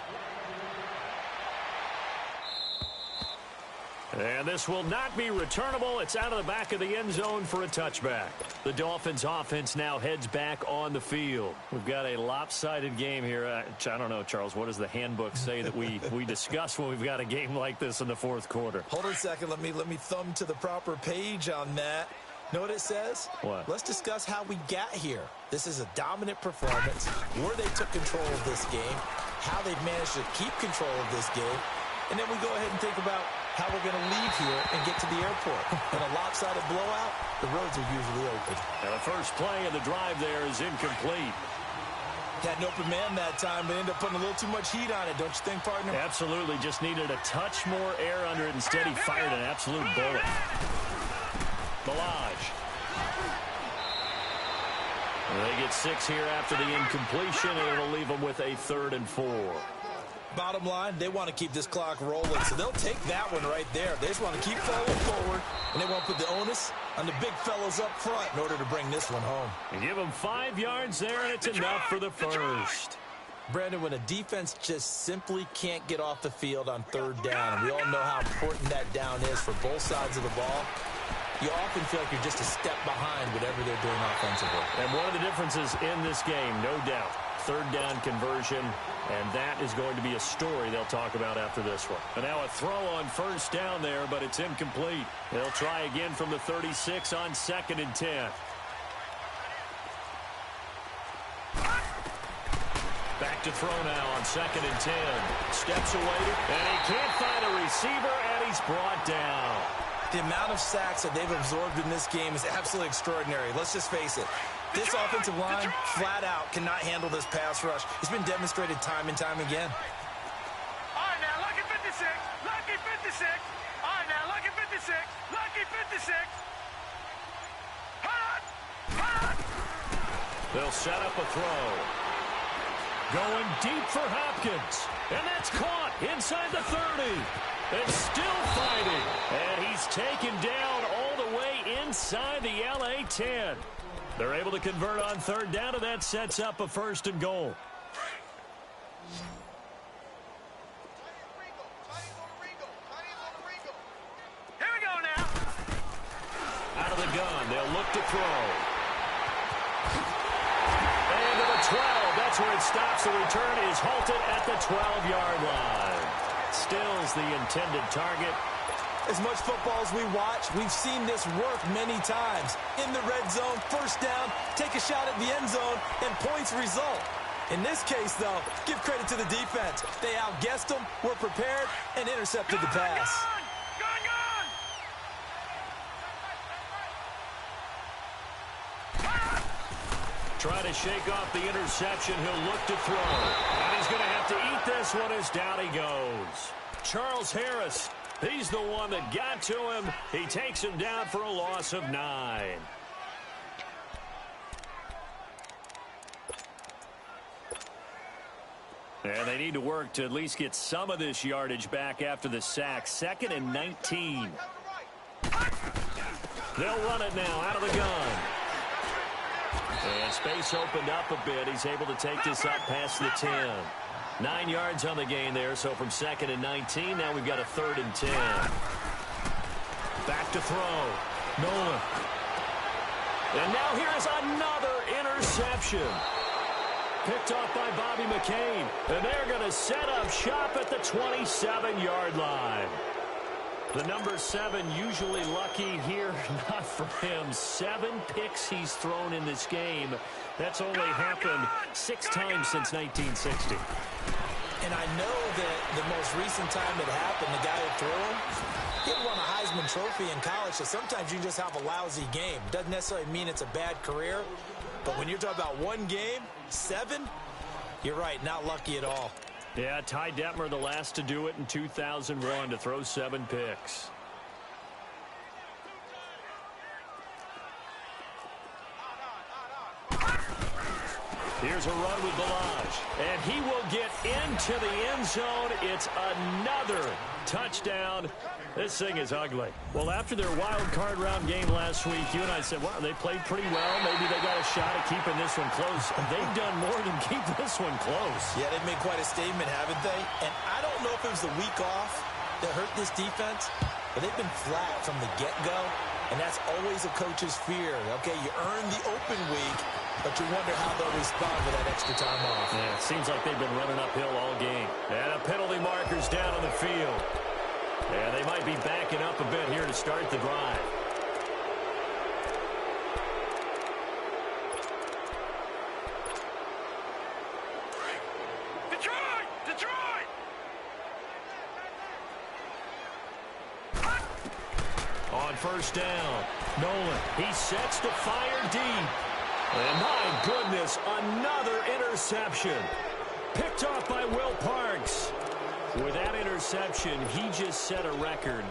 And this will not be returnable. It's out of the back of the end zone for a touchback. The Dolphins offense now heads back on the field. We've got a lopsided game here. I don't know, Charles, what does the handbook say that we discuss when we've got a game like this in the fourth quarter? Hold on a second. Let me thumb to the proper page on that. Know what it says? What? Let's discuss how we got here. This is a dominant performance, where they took control of this game, how they've managed to keep control of this game, and then we go ahead and think about how we're going to leave here and get to the airport. In a lopsided blowout, the roads are usually open. Now the first play of the drive there is incomplete. Had an open man that time, but ended up putting a little too much heat on it, don't you think, partner? Absolutely, just needed a touch more air under it. Instead, he fired an absolute bullet. Balaj. They get 6 here after the incompletion, and it'll leave them with a 3rd and 4. Bottom line, they want to keep this clock rolling, so they'll take that one right there. They just want to keep falling forward, and they want to put the onus on the big fellows up front in order to bring this one home. And give them 5 yards there, and it's enough for the first. Brandon, when a defense just simply can't get off the field on 3rd down, and we all know how important that down is for both sides of the ball, you often feel like you're just a step behind whatever they're doing offensively. And one of the differences in this game, no doubt, 3rd down conversion, and that is going to be a story they'll talk about after this one. And now a throw on 1st down there, but it's incomplete. They'll try again from the 36 on 2nd and 10. Back to throw now on 2nd and 10. Steps away, and he can't find a receiver, and he's brought down. The amount of sacks that they've absorbed in this game is absolutely extraordinary. Let's just face it. This offensive line, flat out, cannot handle this pass rush. It's been demonstrated time and time again. All right, now, lucky 56. Lucky 56. All right, now, lucky 56. Lucky 56. Hot! Hot! They'll set up a throw. Going deep for Hopkins. And that's caught inside the 30. And still fighting. And he's taken down all the way inside the LA 10. They're able to convert on 3rd down, and that sets up a 1st and goal. Here we go now. Out of the gun, they'll look to throw. And to the 12. That's where it stops. The return is halted at the 12-yard line. Stills the intended target. As much football as we watch, we've seen this work many times. In the red zone, 1st down, take a shot at the end zone, and points result. In this case, though, give credit to the defense. They outguessed them, were prepared, and intercepted the pass. Try to shake off the interception. He'll look to throw. And he's going to have to eat this one as down he goes. Charles Harris. He's the one that got to him. He takes him down for a loss of 9. And they need to work to at least get some of this yardage back after the sack. 2nd and 19. They'll run it now out of the gun. And space opened up a bit. He's able to take this up past the 10. 9 yards on the gain there, so from 2nd and 19, now we've got a 3rd and 10. Back to throw. Nolan. And now here's another interception. Picked off by Bobby McCain. And they're going to set up shop at the 27-yard line. The number 7 usually lucky here. Not for him. 7 picks he's thrown in this game. That's only happened 6 times since 1960. And I know that the most recent time it happened, the guy who threw him, he won a Heisman Trophy in college, so sometimes you just have a lousy game. Doesn't necessarily mean it's a bad career, but when you're talking about one game, 7, you're right, not lucky at all. Yeah, Ty Detmer, the last to do it in 2001, to throw 7 picks. Here's a run with Balaj, and he will get into the end zone. It's another touchdown. This thing is ugly. Well, after their wild card round game last week, you and I said, well, they played pretty well. Maybe they got a shot at keeping this one close. They've done more than keep this one close. Yeah, they've made quite a statement, haven't they? And I don't know if it was the week off that hurt this defense, but they've been flat from the get-go, and that's always a coach's fear. Okay, you earn the open week, but you wonder how they'll respond with that extra time off. Yeah, it seems like they've been running uphill all game. And a penalty marker's down on the field. And they might be backing up a bit here to start the drive. Detroit! Detroit! On first down, Nolan. He sets to fire deep. And my goodness, another interception. Picked off by Will Parks. With that interception, he just set a record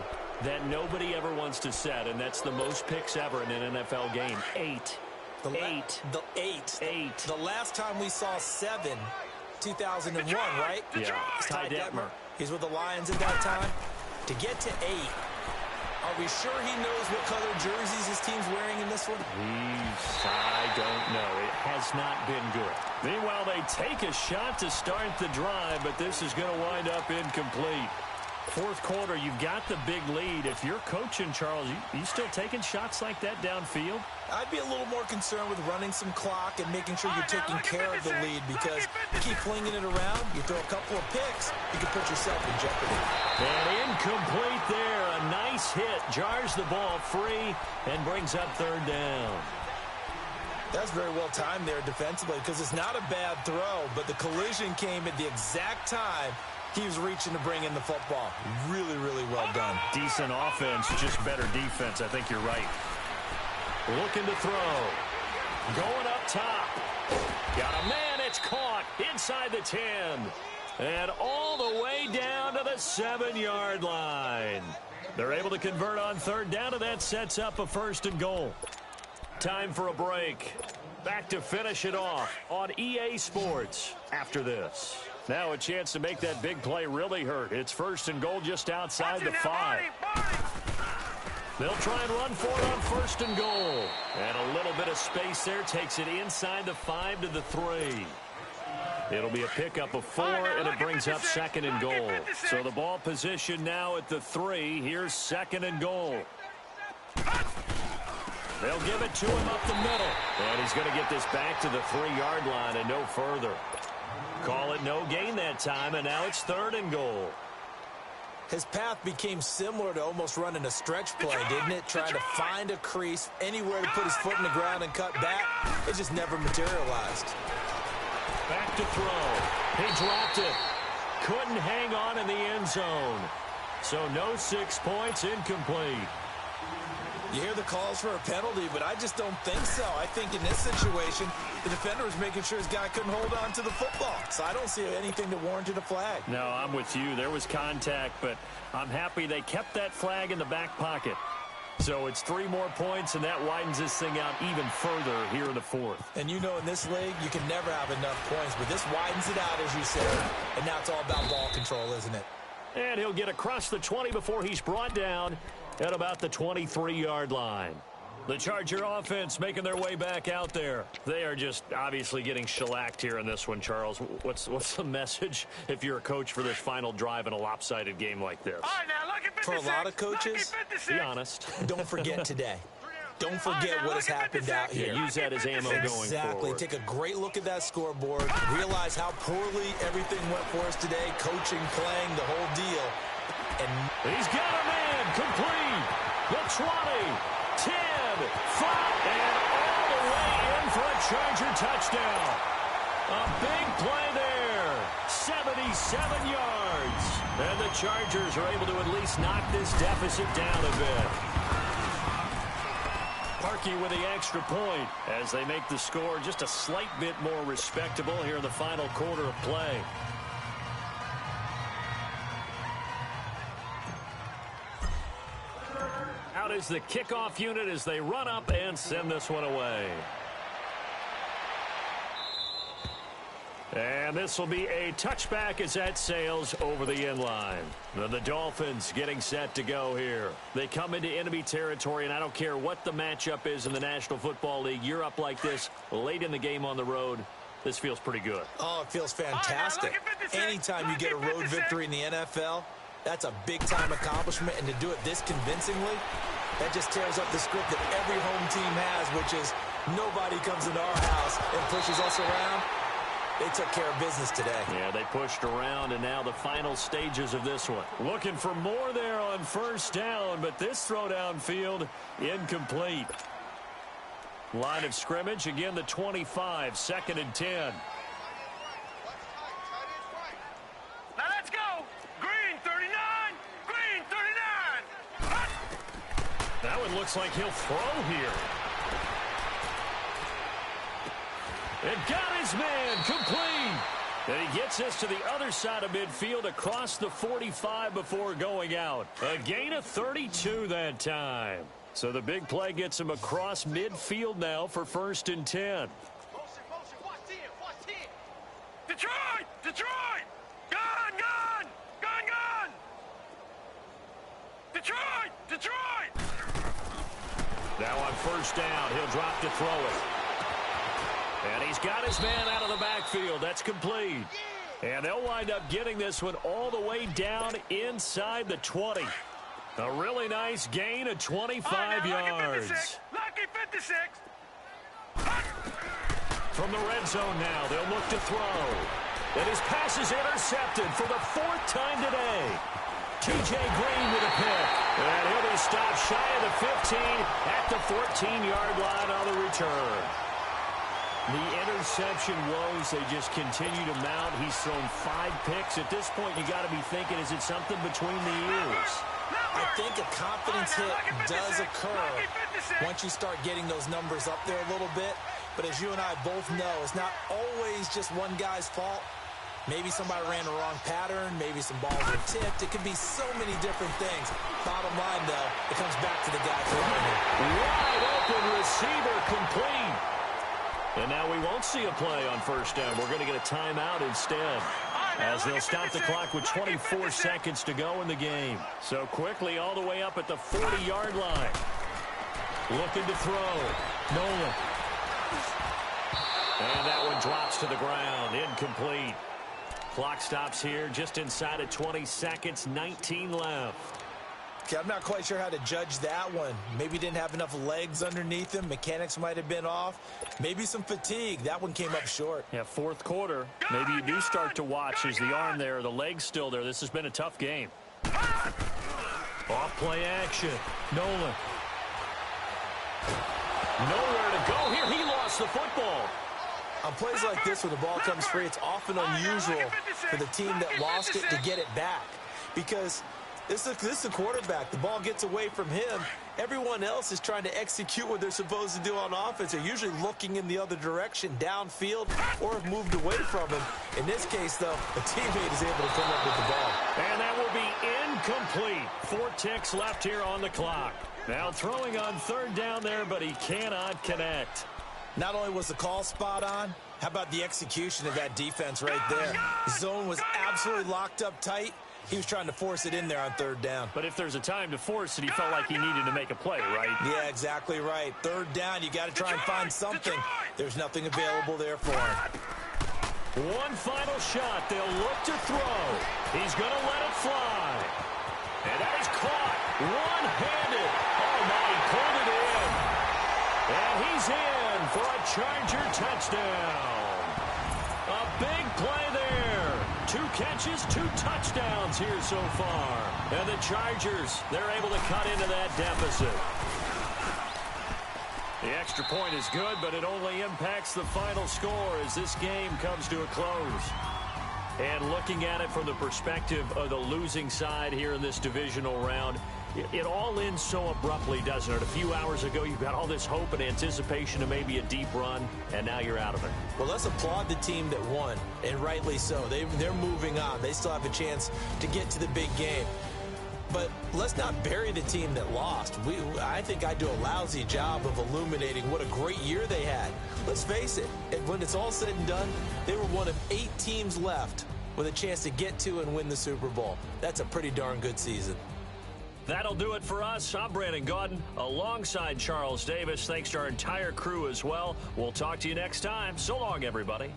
that nobody ever wants to set, and that's the most picks ever in an NFL game. 8. The last time we saw 7, 2001, right? Yeah, Ty Detmer. He's with the Lions at that time. To get to 8, are we sure he knows what color jerseys his team's wearing in this one? I don't know. It has not been good. Meanwhile, they take a shot to start the drive, but this is going to wind up incomplete. Fourth quarter, you've got the big lead. If you're coaching, Charles, you still taking shots like that downfield? I'd be a little more concerned with running some clock and making sure you're taking care of the lead, because you keep flinging it around, you throw a couple of picks, you can put yourself in jeopardy. And incomplete there. A nice hit. Jars the ball free and brings up 3rd down. That's very well timed there defensively, because it's not a bad throw, but the collision came at the exact time he was reaching to bring in the football. Really, really well done. Decent offense, just better defense. I think you're right. Looking to throw. Going up top. Got a man. It's caught inside the 10. And all the way down to the 7-yard line. They're able to convert on 3rd down, and that sets up a 1st and goal. Time for a break. Back to finish it off on EA Sports after this. Now a chance to make that big play really hurt. It's 1st and goal just outside the 5. They'll try and run for it on 1st and goal. And a little bit of space there takes it inside the 5 to the 3. It'll be a pickup of 4, and it brings up 2nd and goal. So the ball position now at the 3. Here's 2nd and goal. They'll give it to him up the middle. And he's going to get this back to the 3-yard line and no further. Call it no gain that time, and now it's 3rd and goal. His path became similar to almost running a stretch play, didn't it? Trying to find a crease, anywhere to put his foot in the ground and cut back. It just never materialized. Back to throw. He dropped it. Couldn't hang on in the end zone. So no 6 points, incomplete. You hear the calls for a penalty, but I just don't think so. I think in this situation, the defender was making sure his guy couldn't hold on to the football. So I don't see anything that warranted a flag. No, I'm with you. There was contact, but I'm happy they kept that flag in the back pocket. So it's 3 more points, and that widens this thing out even further here in the 4th. And you know in this league, you can never have enough points, but this widens it out, as you said. And now it's all about ball control, isn't it? And he'll get across the 20 before he's brought down at about the 23-yard line. The Charger offense making their way back out there. They are just obviously getting shellacked here in this one, Charles. What's the message if you're a coach for this final drive in a lopsided game like this? All right, now, lucky 56. For a lot of coaches, be honest. Don't forget today. Don't forget what has happened out here. Yeah, use that as ammo going forward. Exactly. Take a great look at that scoreboard. Realize how poorly everything went for us today. Coaching, playing, the whole deal. And he's got a man complete. The 20. 10, 5, and all the way in for a Charger touchdown. A big play there. 77 yards. And the Chargers are able to at least knock this deficit down a bit. Parkey with the extra point as they make the score just a slight bit more respectable here in the final quarter of play. Out is the kickoff unit as they run up and send this one away. And this will be a touchback as that sails over the inline. The Dolphins getting set to go here. They come into enemy territory, and I don't care what the matchup is in the National Football League. You're up like this late in the game on the road. This feels pretty good. Oh, it feels fantastic. Anytime you get a road victory in the NFL, that's a big-time accomplishment, and to do it this convincingly, that just tears up the script that every home team has, which is nobody comes into our house and pushes us around. They took care of business today. Yeah, they pushed around, and now the final stages of this one. Looking for more there on first down, but this throw downfield incomplete. Line of scrimmage, again the 25, 2nd and 10. Now let's go. Green 39. Green 39. That one looks like he'll throw here. And got his man complete. And he gets us to the other side of midfield across the 45 before going out. A gain of 32 that time. So the big play gets him across midfield now for 1st and 10. Detroit! Detroit! Gun! Gun! Gun! Gun! Detroit! Detroit! Now on first down, he'll drop to throw it. And he's got his man out of the backfield. That's complete. And they'll wind up getting this one all the way down inside the 20. A really nice gain of 25 yards. Lucky 56. From the red zone now, they'll look to throw. And his pass is intercepted for the 4th time today. T.J. Green with a pick. And he'll be stopped shy of the 15 at the 14-yard line on the return. The interception woes, they just continue to mount. He's thrown 5 picks. At this point, you got to be thinking, is it something between the ears? I think a confidence hit does occur once you start getting those numbers up there a little bit. But as you and I both know, it's not always just one guy's fault. Maybe somebody ran the wrong pattern. Maybe some balls were tipped. It could be so many different things. Bottom line, though, it comes back to the guy throwing it. Wide open receiver complete. And now we won't see a play on first down. We're going to get a timeout instead, as they'll stop the clock with 24 seconds to go in the game. So quickly all the way up at the 40-yard line. Looking to throw. Nolan. And that one drops to the ground. Incomplete. Clock stops here just inside of 20 seconds. 19 left. Okay, I'm not quite sure how to judge that one. Maybe didn't have enough legs underneath him. Mechanics might have been off. Maybe some fatigue. That one came up short. Yeah, 4th quarter. Maybe you do start to watch as the arm there, the leg's still there. This has been a tough game. Off play action. Nolan. Nowhere to go here. He lost the football. On plays like this where the ball comes free, it's often unusual for the team that lost it to get it back. Because this is the quarterback. The ball gets away from him. Everyone else is trying to execute what they're supposed to do on offense. They're usually looking in the other direction, downfield, or have moved away from him. In this case, though, a teammate is able to come up with the ball. And that will be incomplete. 4 ticks left here on the clock. Now throwing on 3rd down there, but he cannot connect. Not only was the call spot on, how about the execution of that defense right there? The zone was absolutely locked up tight. He was trying to force it in there on third down. But if there's a time to force it, he felt like he needed to make a play, right? Yeah, exactly right. Third down, you got to try and find something. There's nothing available there for him. One final shot. They'll look to throw. He's going to let it fly. And that is caught one-handed. Oh, my, he pulled it in. And he's in for a Charger touchdown. A big play there. 2 catches, 2 touchdowns here so far. And the Chargers, they're able to cut into that deficit. The extra point is good, but it only impacts the final score as this game comes to a close. And looking at it from the perspective of the losing side here in this divisional round, it all ends so abruptly, doesn't it? A few hours ago, you got all this hope and anticipation of maybe a deep run, and now you're out of it. Well, let's applaud the team that won, and rightly so. They're moving on. They still have a chance to get to the big game. But let's not bury the team that lost. I think I do a lousy job of illuminating what a great year they had. Let's face it, when it's all said and done, they were one of 8 teams left with a chance to get to and win the Super Bowl. That's a pretty darn good season. That'll do it for us. I'm Brandon Gaudin alongside Charles Davis. Thanks to our entire crew as well. We'll talk to you next time. So long, everybody.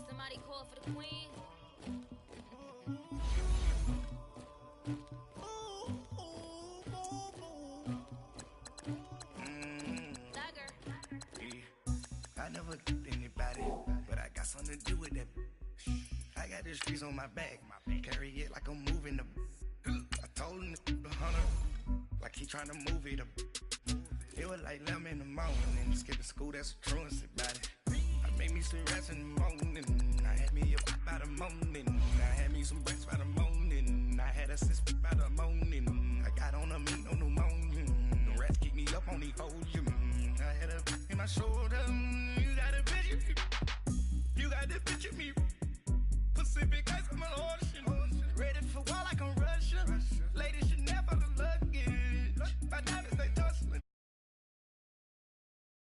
Somebody call for the queen. I never did anybody, but I got something to do with that. I got the streets on my back, carry it like I'm moving the. I told him the 100, like he trying to move it up. It was like 11 in the morning, skipping school, that's a truancy about it. I made me some rest in the morning, I had me up by the morning. I had me some breakfast by the morning, I had a sister by the morning. I got on a meat on the morning, the rats keep me up on the podium. I had a in my shoulder.